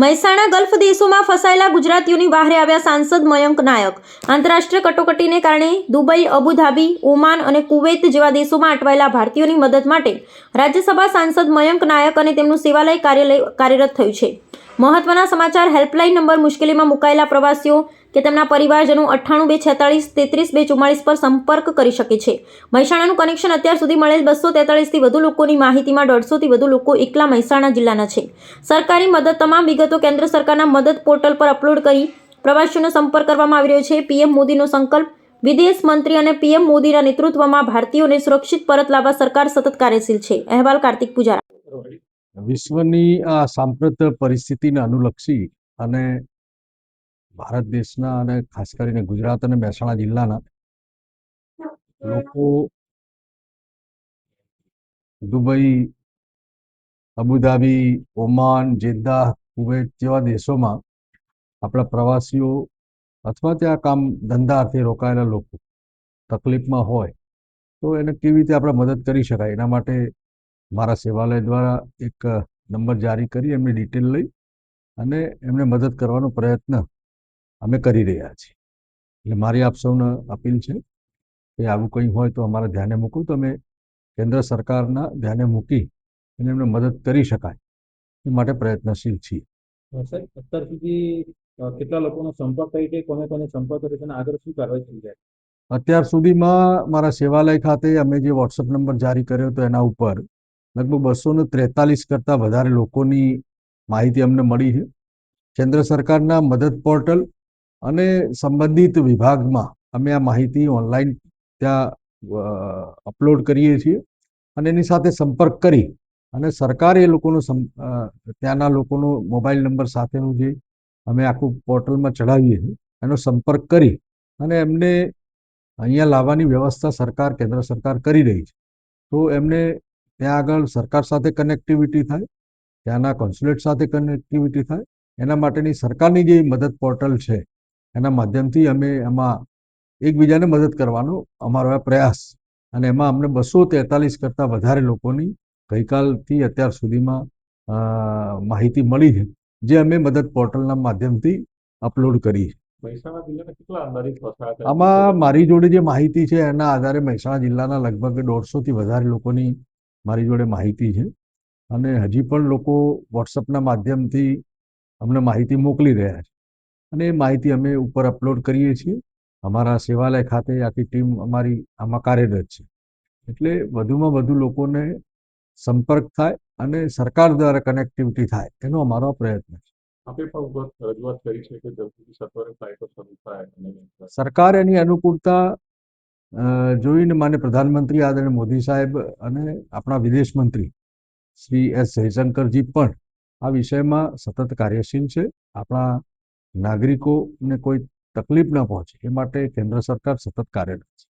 Mehsana gulf દેશોમાં ફસાયેલા ગુજરાતીઓની બહારે આવ્યા સાંસદ મયંક નાયક. આંતરરાષ્ટ્રીય કટોકટીને કારણે દુબઈ, અબુધાબી, ઓમાન અને કુવૈત જેવા દેશોમાં અટવાયેલા ભારતીયોની મદદ માટે રાજ્યસભા સાંસદ મયંક નાયક અને તેમનું સેવાલય કાર્યાલય કાર્યરત થયું છે. મહત્વના સમાચાર. Helpline number. મુશ્કેલીમાં મુકાયેલા પ્રવાસીઓ કે તેમના પરિવારજનો 98 246 33 244 પર સંપર્ક કરી શકે છે. મહેસાણાનું કનેક્શન. અત્યાર સુધી મળેલ 243 થી વધુ લોકોની માહિતીમાં 150 થી વધુ લોકો એકલા મહેસાણા જિલ્લાના છે. સરકારી મદદ. તમામ વિગતો કેન્દ્ર સરકારના મદદ પોર્ટલ પર અપલોડ કરી પ્રવાસીઓનો સંપર્ક કરવામાં આવી રહ્યો છે. પીએમ મોદીનો સંકલ્પ. વિદેશ મંત્રી અને પીએમ મોદીના નેતૃત્વમાં ભારતીયોને સુરક્ષિત પરત લાવવા સરકાર સતત કાર્યશીલ છે. અહેવાલ કાર્તિક પૂજારા. વિશ્વની આ સાંપ્રત પરિસ્થિતિને અનુલક્ષી અને ભારત દેશના અને ખાસ કરીને ગુજરાત અને મહેસાણા જિલ્લાના લોકો Dubai, Abu Dhabi, Oman, Jeddah, Kuwait જેવા દેશોમાં આપણા પ્રવાસીઓ અથવા ત્યાં કામ ધંધા અર્થે રોકાયેલા લોકો તકલીફમાં હોય તો એને કેવી રીતે આપણે મદદ કરી શકાય, એના માટે મારા સેવાલય દ્વારા એક નંબર જારી કરી એમની ડિટેલ લઈ અને એમને મદદ કરવાનો પ્રયત્ન અમે કરી રહ્યા છીએ. એટલે મારી આપ સૌને અપીલ છે કે આવું કંઈ હોય તો અમારા ધ્યાને મૂકવું, તો અમે કેન્દ્ર સરકારના ધ્યાને મૂકી અને એમને મદદ કરી શકાય એ માટે પ્રયત્નશીલ છીએ. સાહેબ, અત્યાર સુધી કેટલા લોકોનો સંપર્ક કરી છે, કોને કોને સંપર્ક કર્યો છે અને આગળ શું કાર્યવાહી થઈ જાય? અત્યાર સુધીમાં મારા સેવાલય ખાતે અમે જે વોટ્સઅપ નંબર જારી કર્યો હતો એના ઉપર લગભગ 243 કરતાં વધારે લોકોની માહિતી અમને મળી છે. કેન્દ્ર સરકારના મદદ પોર્ટલ અને સંબંધિત વિભાગમાં અમે આ માહિતી ઓનલાઈન ત્યાં અપલોડ કરીએ છીએ અને એની સાથે સંપર્ક કરી અને સરકારે એ લોકોનો ત્યાંના લોકોનો મોબાઈલ નંબર સાથેનું જે અમે આખું પોર્ટલમાં ચડાવીએ છીએ એનો સંપર્ક કરી અને એમને અહીંયા લાવવાની વ્યવસ્થા સરકાર, કેન્દ્ર સરકાર કરી રહી છે. તો એમને ત્યાં આગળ સરકાર સાથે કનેક્ટિવિટી થાય, ત્યાંના કોન્સ્યુલેટ સાથે કનેક્ટિવિટી થાય, એના માટેની સરકારની જે મદદ પોર્ટલ છે એના માધ્યમથી અમે એમાં એકબીજાને મદદ કરવાનો અમારો આ પ્રયાસ, અને એમાં અમને 243 કરતાં વધારે લોકોની ગઈકાલથી અત્યાર સુધીમાં માહિતી મળી છે, જે અમે મદદ પોર્ટલના માધ્યમથી અપલોડ કરી છે. મહેસાણા જિલ્લાના કેટલા અંદાજિત વસાહત? આમાં મારી જોડે જે માહિતી છે એના આધારે મહેસાણા જિલ્લાના લગભગ 150થી વધારે લોકોની મારી જોડે માહિતી છે અને હજી પણ લોકો વોટ્સઅપના માધ્યમથી અમને માહિતી મોકલી રહ્યા છે અને એ માહિતી અમે ઉપર અપલોડ કરીએ છીએ. અમારા સેવાલય ખાતે આખી ટીમ અમારી આમાં કાર્યરત છે. એટલે વધુમાં વધુ લોકોને સંપર્ક થાય અને સરકાર દ્વારા કનેક્ટિવિટી થાય એનો અમારો પ્રયત્ન છે. આપણે પણ રજૂઆત કરી છે કે જલ્દીથી સત્વરે ફ્લાઇટો શરૂ થાય અને સરકાર એની અનુકૂળતા જોઈને માન્ય પ્રધાનમંત્રી આદરણીય મોદી સાહેબ અને આપણા વિદેશ મંત્રી શ્રી એસ જયશંકરજી પણ આ વિષયમાં સતત કાર્યશીલ છે. આપણા નાગરિકોને કોઈ તકલીફ ન પહોંચે એ માટે કેન્દ્ર સરકાર સતત કાર્યરત છે.